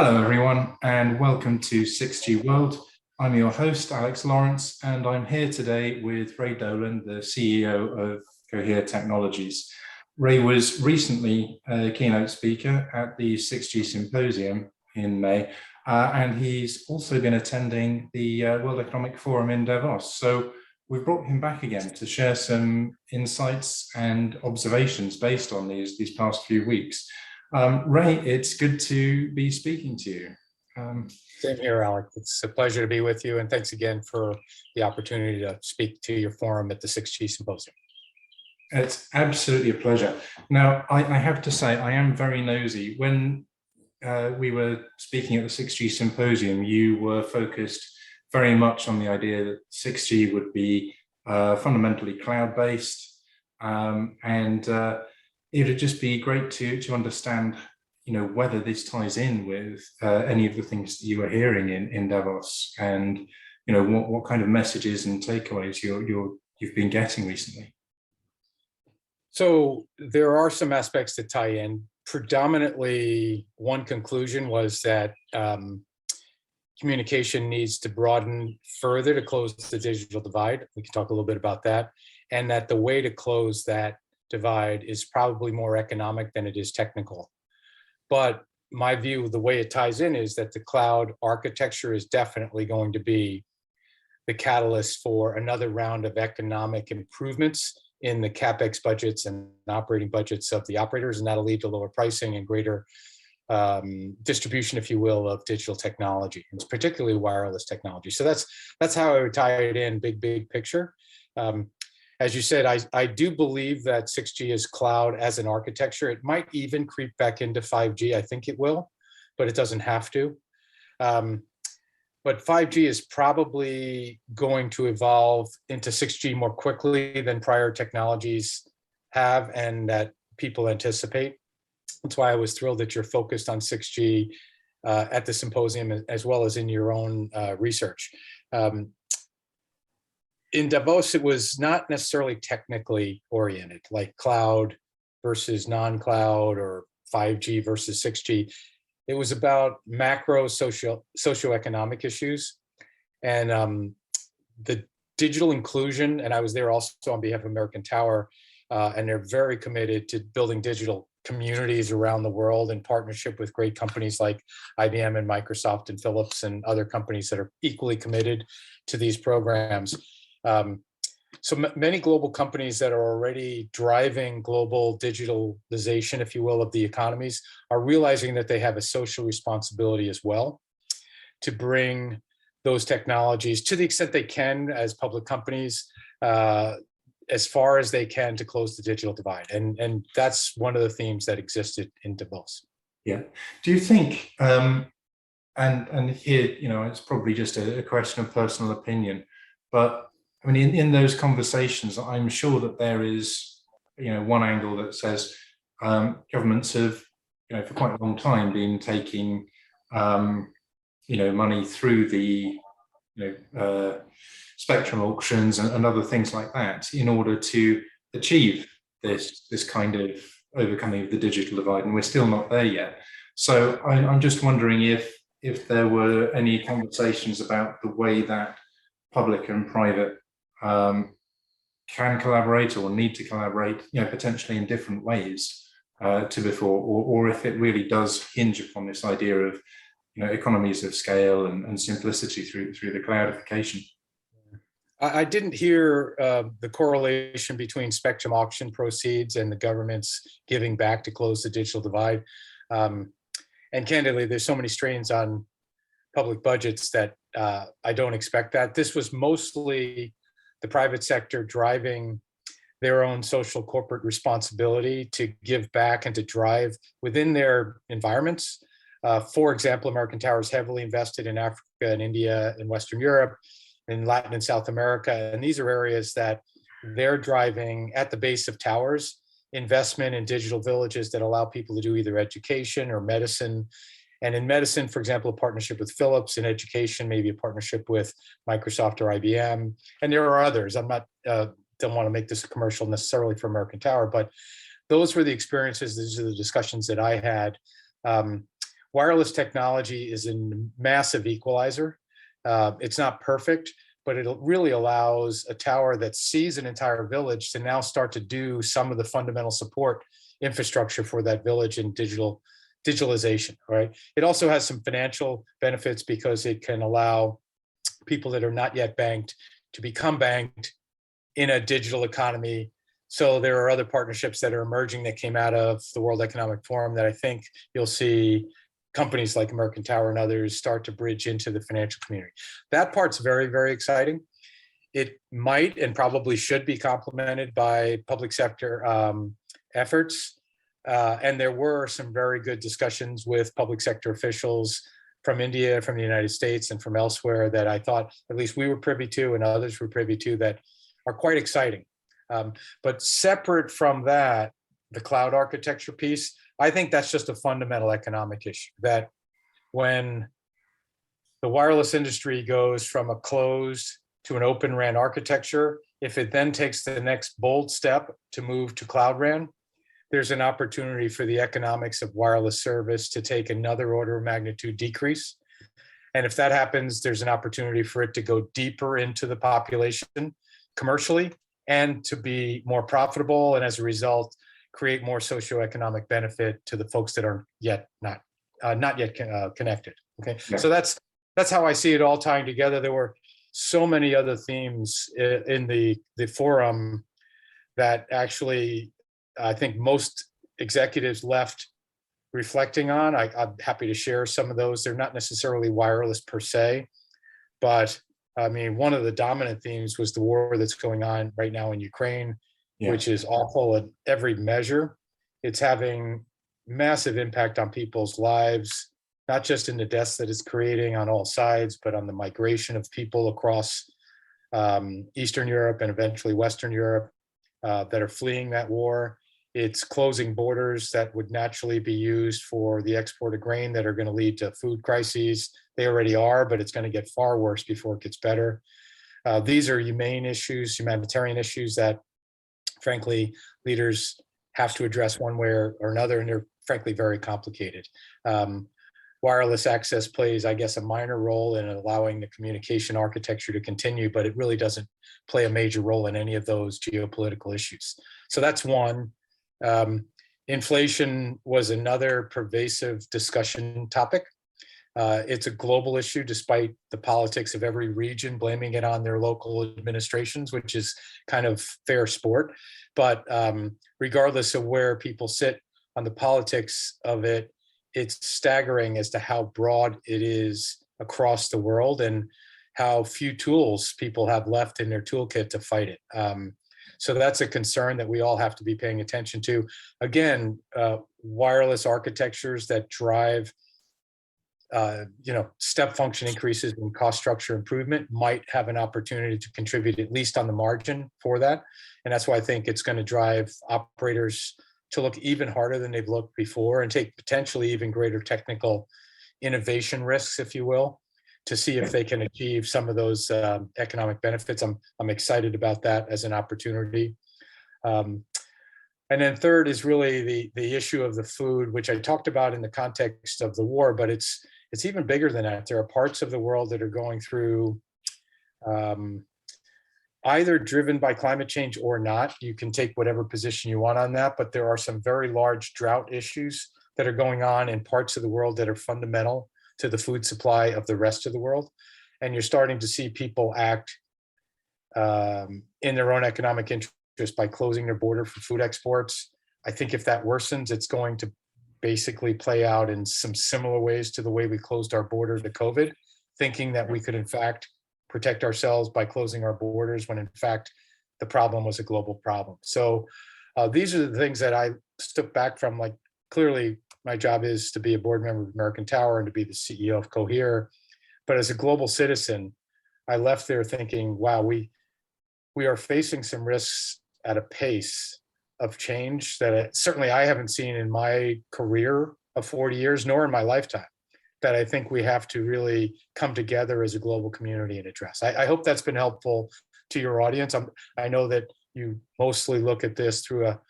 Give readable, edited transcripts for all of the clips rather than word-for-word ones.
Hello, everyone, and welcome to 6G World. I'm your host, Alex Lawrence, and I'm here today with Ray Dolan, the CEO of Cohere Technologies. Ray was recently a keynote speaker at the 6G Symposium in May, and he's also been attending the World Economic Forum in Davos. So we've brought him back again to share some insights and observations based on these past few weeks. Ray, it's good to be speaking to you. Same here, Alex. It's a pleasure to be with you, and thanks again for the opportunity to speak to your forum at the 6G Symposium. It's absolutely a pleasure. Now, I have to say, I am very nosy. When we were speaking at the 6G Symposium, you were focused very much on the idea that 6G would be fundamentally cloud-based, and it would just be great to understand, whether this ties in with any of the things that you are hearing in Davos, and what kind of messages and takeaways you've been getting recently. So there are some aspects that tie in. Predominantly, one conclusion was that communication needs to broaden further to close the digital divide. We can talk a little bit about that, and that the way to close that divide is probably more economic than it is technical. But my view, the way it ties in, is that the cloud architecture is definitely going to be the catalyst for another round of economic improvements in the CapEx budgets and operating budgets of the operators, and that'll lead to lower pricing and greater distribution, if you will, of digital technology, and particularly wireless technology. So that's how I would tie it in, big picture. As you said, I do believe that 6G is cloud as an architecture. It might even creep back into 5G. I think it will, but it doesn't have to. But 5G is probably going to evolve into 6G more quickly than prior technologies have and that people anticipate. That's why I was thrilled that you're focused on 6G at the symposium, as well as in your own research. In Davos, it was not necessarily technically oriented, like cloud versus non-cloud or 5G versus 6G. It was about macro socioeconomic issues and the digital inclusion. And I was there also on behalf of American Tower, and they're very committed to building digital communities around the world in partnership with great companies like IBM and Microsoft and Philips and other companies that are equally committed to these programs. So many global companies that are already driving global digitalization, if you will, of the economies are realizing that they have a social responsibility as well to bring those technologies, to the extent they can as public companies, as far as they can, to close the digital divide. And that's one of the themes that existed in Davos. Yeah. Do you think, and here, it's probably just a question of personal opinion, but I mean, in those conversations, I'm sure that there is, one angle that says governments have, for quite a long time been taking, money through the, spectrum auctions and other things like that in order to achieve this kind of overcoming of the digital divide, and we're still not there yet. So I'm just wondering if there were any conversations about the way that public and private can collaborate or need to collaborate, potentially in different ways to before, or if it really does hinge upon this idea of, economies of scale and simplicity through the cloudification. I didn't hear the correlation between spectrum auction proceeds and the government's giving back to close the digital divide. And candidly, there's so many strains on public budgets that I don't expect that. This was mostly the private sector driving their own social corporate responsibility to give back and to drive within their environments. For example, American Tower is heavily invested in Africa and India and Western Europe, in Latin and South America. And these are areas that they're driving at the base of towers, investment in digital villages that allow people to do either education or medicine. And in medicine, for example, a partnership with Philips. In education, maybe a partnership with Microsoft or IBM. And there are others. I'm not, don't want to make this a commercial necessarily for American Tower, but those were the experiences, these are the discussions that I had. wireless technology is a massive equalizer. It's not perfect, but it really allows a tower that sees an entire village to now start to do some of the fundamental support infrastructure for that village in digitalization, right? It also has some financial benefits because it can allow people that are not yet banked to become banked in a digital economy. So there are other partnerships that are emerging that came out of the World Economic Forum that I think you'll see companies like American Tower and others start to bridge into the financial community. That part's very, very exciting. It might and probably should be complemented by public sector efforts. And there were some very good discussions with public sector officials from India, from the United States, and from elsewhere that I thought at least we were privy to and others were privy to that are quite exciting. But separate from that, the cloud architecture piece, I think that's just a fundamental economic issue, that when the wireless industry goes from a closed to an open RAN architecture, if it then takes the next bold step to move to cloud RAN, there's an opportunity for the economics of wireless service to take another order of magnitude decrease. And if that happens, there's an opportunity for it to go deeper into the population commercially and to be more profitable. And as a result, create more socioeconomic benefit to the folks that are not yet connected. Okay, yeah. So that's how I see it all tying together. There were so many other themes in the forum that actually I think most executives left reflecting on. I'm happy to share some of those. They're not necessarily wireless per se, but I mean, one of the dominant themes was the war that's going on right now in Ukraine, which is awful at every measure. It's having massive impact on people's lives, not just in the deaths that it's creating on all sides, but on the migration of people across Eastern Europe and eventually Western Europe that are fleeing that war. It's closing borders that would naturally be used for the export of grain that are going to lead to food crises. They already are, but it's going to get far worse before it gets better. These are humane issues, humanitarian issues that, frankly, leaders have to address one way or another, and they're frankly very complicated. Wireless access plays, I guess, a minor role in allowing the communication architecture to continue, but it really doesn't play a major role in any of those geopolitical issues. So that's one. Inflation was another pervasive discussion topic. It's a global issue, despite the politics of every region blaming it on their local administrations, which is kind of fair sport. But regardless of where people sit on the politics of it, it's staggering as to how broad it is across the world and how few tools people have left in their toolkit to fight it. So that's a concern that we all have to be paying attention to. Again, wireless architectures that drive step function increases in cost structure improvement might have an opportunity to contribute, at least on the margin, for that. And that's why I think it's going to drive operators to look even harder than they've looked before and take potentially even greater technical innovation risks, if you will, to see if they can achieve some of those economic benefits. I'm excited about that as an opportunity. And then third is really the issue of the food, which I talked about in the context of the war, but it's even bigger than that. There are parts of the world that are going through either driven by climate change or not. You can take whatever position you want on that, but there are some very large drought issues that are going on in parts of the world that are fundamental to the food supply of the rest of the world. And you're starting to see people act in their own economic interest by closing their border for food exports. I think if that worsens, it's going to basically play out in some similar ways to the way we closed our border to COVID, thinking that we could in fact protect ourselves by closing our borders when in fact the problem was a global problem. So these are the things that I stepped back from. Like, clearly my job is to be a board member of American Tower and to be the CEO of Cohere. But as a global citizen, I left there thinking, wow, we are facing some risks at a pace of change that certainly I haven't seen in my career of 40 years, nor in my lifetime, that I think we have to really come together as a global community and address. I hope that's been helpful to your audience. I know that you mostly look at this through a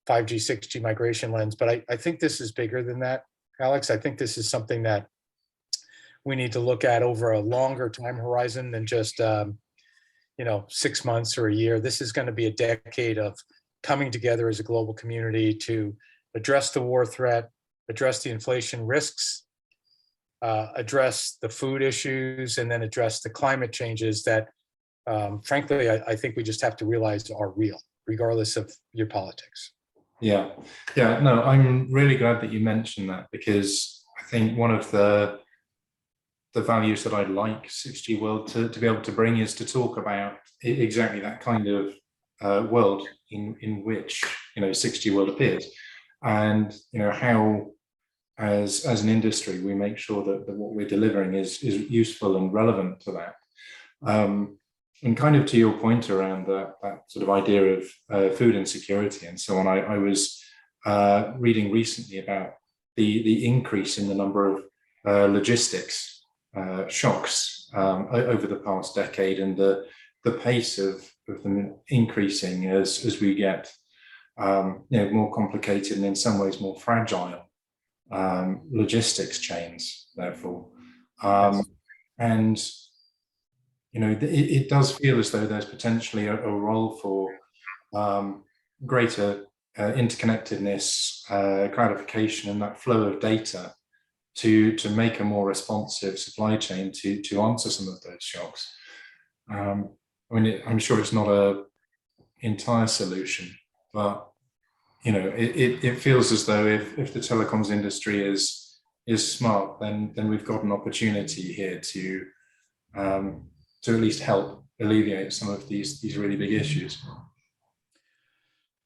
5G, 6G migration lens, but I think this is bigger than that. Alex. I think this is something that we need to look at over a longer time horizon than just 6 months or a year. This is going to be a decade of coming together as a global community to address the war threat, address the inflation risks, address the food issues, and then address the climate changes that, frankly, I think we just have to realize are real, regardless of your politics. Yeah, no, I'm really glad that you mentioned that, because I think one of the values that I'd like 6G World to be able to bring is to talk about exactly that kind of world in which 6G World appears, and how as an industry we make sure that what we're delivering is useful and relevant to that. And kind of to your point around that sort of idea of food insecurity and so on, I was reading recently about the increase in the number of logistics shocks over the past decade, and the pace of them increasing as we get more complicated and in some ways more fragile logistics chains, therefore. And it does feel as though there's potentially a role for greater interconnectedness, clarification, and that flow of data to make a more responsive supply chain to answer some of those shocks. I'm sure it's not an entire solution, but it feels as though if the telecoms industry is smart, then we've got an opportunity here to at least help alleviate some of these really big issues.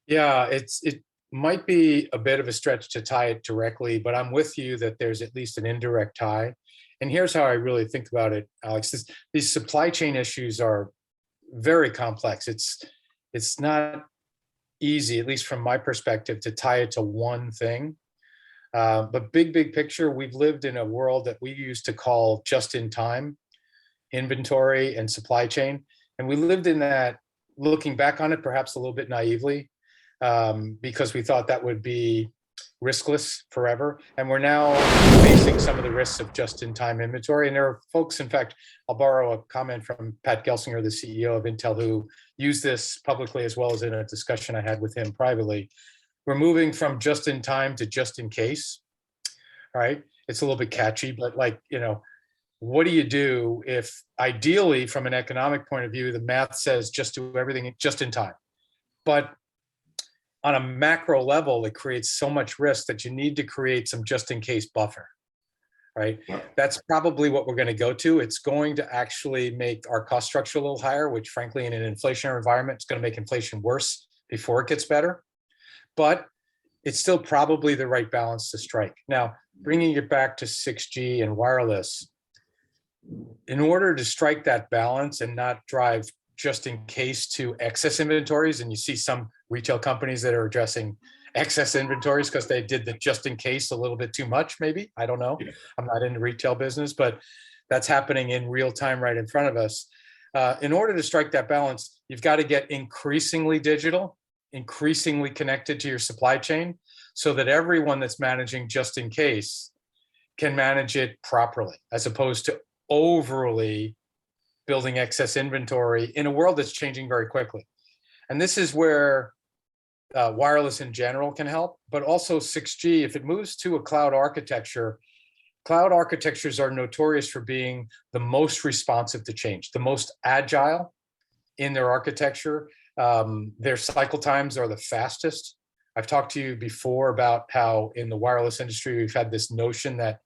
Yeah, it might be a bit of a stretch to tie it directly, but I'm with you that there's at least an indirect tie. And here's how I really think about it, Alex. These supply chain issues are very complex. It's not easy, at least from my perspective, to tie it to one thing. But big picture, we've lived in a world that we used to call just-in-time inventory and supply chain. And we lived in that, looking back on it, perhaps a little bit naively, because we thought that would be riskless forever. And we're now facing some of the risks of just-in-time inventory. And there are folks, in fact, I'll borrow a comment from Pat Gelsinger, the CEO of Intel, who used this publicly as well as in a discussion I had with him privately. We're moving from just-in-time to just-in-case, right? It's a little bit catchy, but what do you do if ideally from an economic point of view, the math says just do everything just in time, but on a macro level, it creates so much risk that you need to create some just in case buffer, right? Yeah. That's probably what we're going to go to. It's going to actually make our cost structure a little higher, which frankly, in an inflationary environment, it's going to make inflation worse before it gets better. But it's still probably the right balance to strike. Now, bringing it back to 6G and wireless, in order to strike that balance and not drive just in case to excess inventories, and you see some retail companies that are addressing excess inventories because they did the just in case a little bit too much, maybe. I don't know. I'm not in the retail business, but that's happening in real time right in front of us. In order to strike that balance, you've got to get increasingly digital, increasingly connected to your supply chain, so that everyone that's managing just in case can manage it properly, as opposed to overly building excess inventory in a world that's changing very quickly. And this is where wireless in general can help, but also 6G, if it moves to a cloud architectures are notorious for being the most responsive to change, the most agile in their architecture. Their cycle times are the fastest. I've talked to you before about how in the wireless industry, we've had this notion that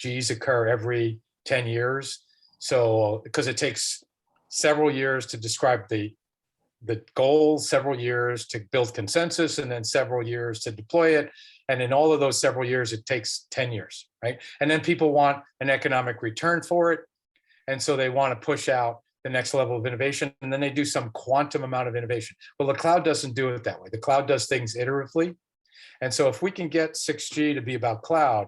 Gs occur every 10 years. So, because it takes several years to describe the goals, several years to build consensus, and then several years to deploy it. And in all of those several years, it takes 10 years, right? And then people want an economic return for it. And so they want to push out the next level of innovation, and then they do some quantum amount of innovation. Well, the cloud doesn't do it that way. The cloud does things iteratively. And so if we can get 6G to be about cloud,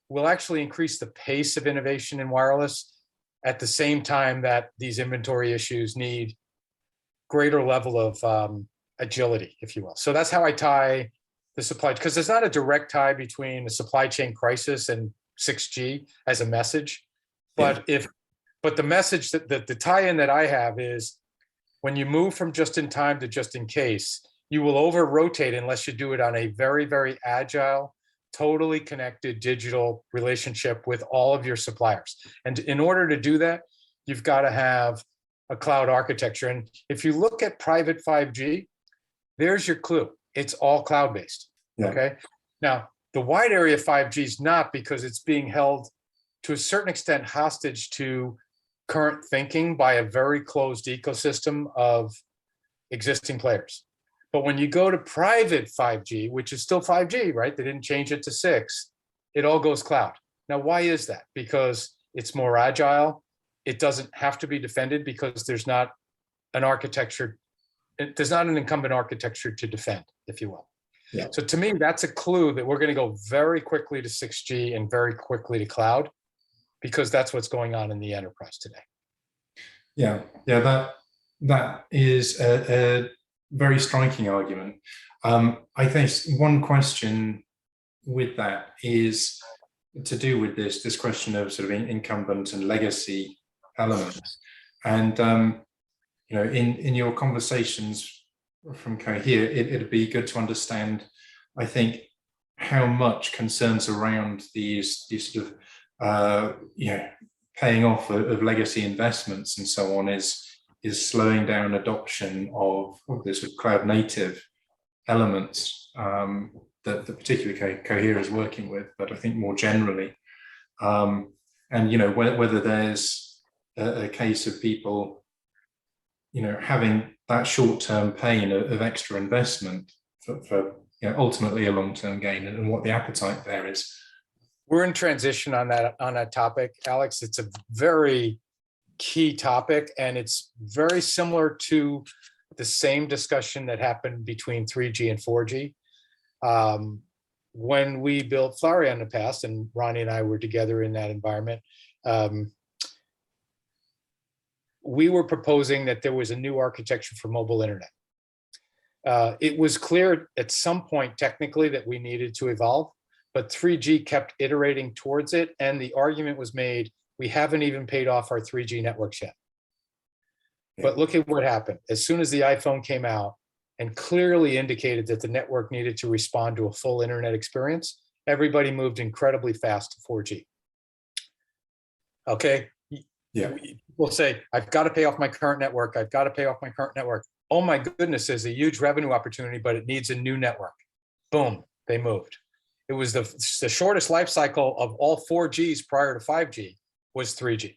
we'll actually increase the pace of innovation in wireless at the same time that these inventory issues need greater level of agility, if you will. So that's how I tie the supply, because there's not a direct tie between the supply chain crisis and 6G as a message. But but the message that the tie-in that I have is when you move from just in time to just in case, you will over rotate unless you do it on a very, very agile, totally connected digital relationship with all of your suppliers. And in order to do that, you've got to have a cloud architecture. And if you look at private 5G, there's your clue. It's all cloud-based. Yeah. Okay. Now, the wide area 5G is not, because it's being held to a certain extent hostage to current thinking by a very closed ecosystem of existing players. But when you go to private 5G, which is still 5G, right? They didn't change it to 6. It all goes cloud. Now, why is that? Because it's more agile. It doesn't have to be defended because there's not an architecture. There's not an incumbent architecture to defend, if you will. Yeah. So to me, that's a clue that we're going to go very quickly to 6G and very quickly to cloud, because that's what's going on in the enterprise today. Yeah, that is a very striking argument. I think one question with that is to do with this question of sort of incumbent and legacy elements. And you know, in your conversations from Cohere, it'd be good to understand, I think, how much concerns around these sort of you know, paying off of legacy investments and so on is slowing down adoption of the sort of cloud native elements that particularly Cohere is working with, but I think more generally, and you know, whether there's a case of people, you know, having that short-term pain of extra investment for you know, ultimately a long-term gain, and what the appetite there is. We're in transition on that topic, Alex. It's a very key topic, and it's very similar to the same discussion that happened between 3G and 4G. When we built Flurry in the past, and Ronnie and I were together in that environment, we were proposing that there was a new architecture for mobile internet. It was clear at some point technically that we needed to evolve, but 3G kept iterating towards it, and the argument was made, we haven't even paid off our 3G networks yet. But look at what happened. As soon as the iPhone came out and clearly indicated that the network needed to respond to a full internet experience, everybody moved incredibly fast to 4G. Okay. Yeah. People say, I've got to pay off my current network. I've got to pay off my current network. Oh my goodness, there's a huge revenue opportunity, but it needs a new network. Boom, they moved. It was the shortest life cycle of all 4Gs prior to 5G was 3G,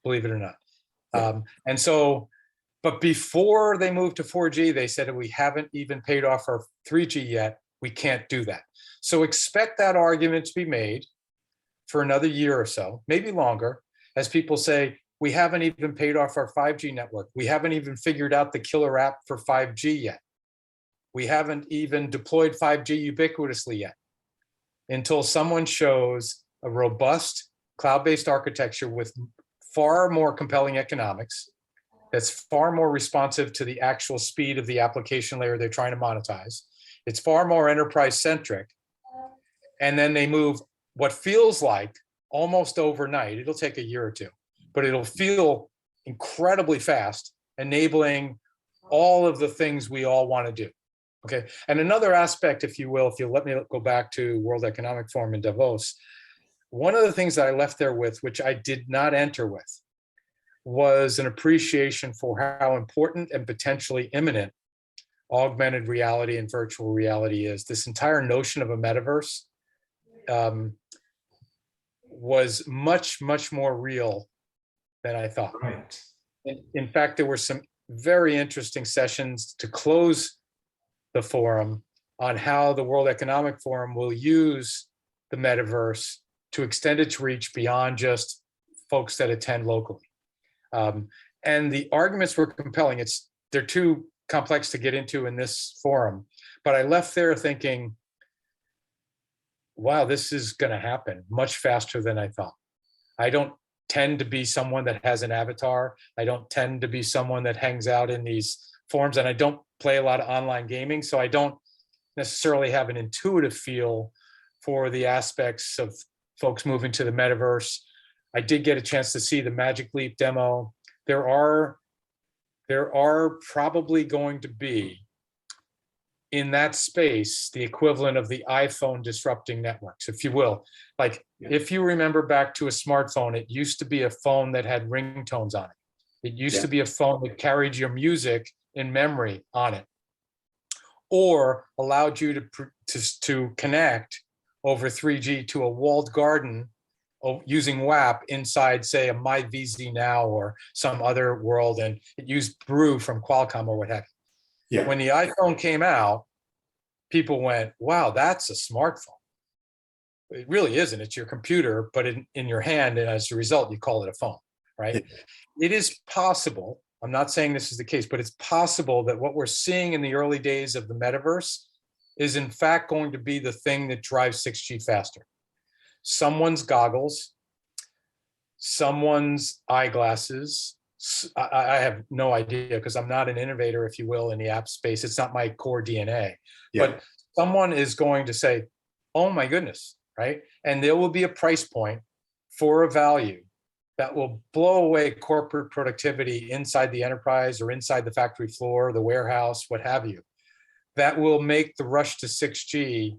believe it or not. And so, but before they moved to 4G, they said, we haven't even paid off our 3G yet. We can't do that. So expect that argument to be made for another year or so, maybe longer, as people say, we haven't even paid off our 5G network. We haven't even figured out the killer app for 5G yet. We haven't even deployed 5G ubiquitously yet, until someone shows a robust cloud-based architecture with far more compelling economics, that's far more responsive to the actual speed of the application layer they're trying to monetize. It's far more enterprise-centric. And then they move what feels like almost overnight. It'll take a year or two, but it'll feel incredibly fast, enabling all of the things we all want to do. Okay. And another aspect, if you will, if you let me go back to World Economic Forum in Davos, one of the things that I left there with, which I did not enter with, was an appreciation for how important and potentially imminent augmented reality and virtual reality is. This entire notion of a metaverse was much, much more real than I thought. Right. In fact, there were some very interesting sessions to close the forum on how the World Economic Forum will use the metaverse to extend its reach beyond just folks that attend locally. And the arguments were compelling. They're too complex to get into in this forum, but I left there thinking, wow, this is going to happen much faster than I thought. I don't tend to be someone that has an avatar. I don't tend to be someone that hangs out in these forums, and I don't play a lot of online gaming. So I don't necessarily have an intuitive feel for the aspects of folks moving to the metaverse. I did get a chance to see the Magic Leap demo. There are probably going to be, in that space, the equivalent of the iPhone disrupting networks, if you will. Like, if you remember back to a smartphone, it used to be a phone that had ringtones on it. It used to be a phone that carried your music in memory on it, or allowed you to connect over 3G to a walled garden using WAP inside, say, a MyVZ Now or some other world, and it used Brew from Qualcomm or what have you. Yeah. When the iPhone came out, people went, wow, that's a smartphone. It really isn't. It's your computer, but in your hand, and as a result, you call it a phone, right? Yeah. It is possible, I'm not saying this is the case, but it's possible that what we're seeing in the early days of the metaverse is in fact going to be the thing that drives 6G faster. Someone's goggles, someone's eyeglasses. I have no idea, because I'm not an innovator, if you will, in the app space. It's not my core DNA. Yeah. But someone is going to say, oh my goodness, right? And there will be a price point for a value that will blow away corporate productivity inside the enterprise or inside the factory floor, the warehouse, what have you, that will make the rush to 6G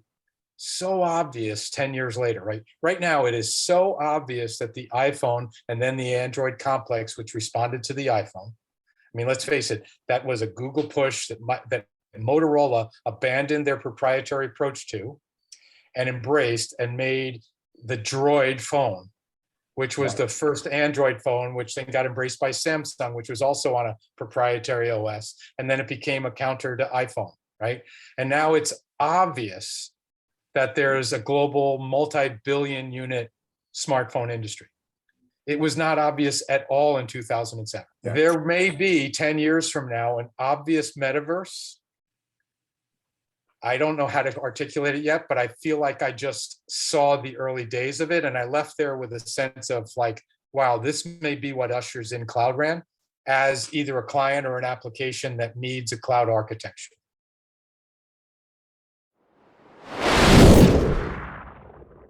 so obvious 10 years later, right? Right now, it is so obvious that the iPhone and then the Android complex, which responded to the iPhone. I mean, let's face it, that was a Google push that Motorola abandoned their proprietary approach to and embraced and made the Droid phone, which was the first Android phone, which then got embraced by Samsung, which was also on a proprietary OS. And then it became a counter to iPhone, right? And now it's obvious that there's a global multi-billion unit smartphone industry. It was not obvious at all in 2007. Yeah. There may be 10 years from now an obvious metaverse. I don't know how to articulate it yet, but I feel like I just saw the early days of it, and I left there with a sense of like, wow, this may be what ushers in Cloud RAN as either a client or an application that needs a cloud architecture.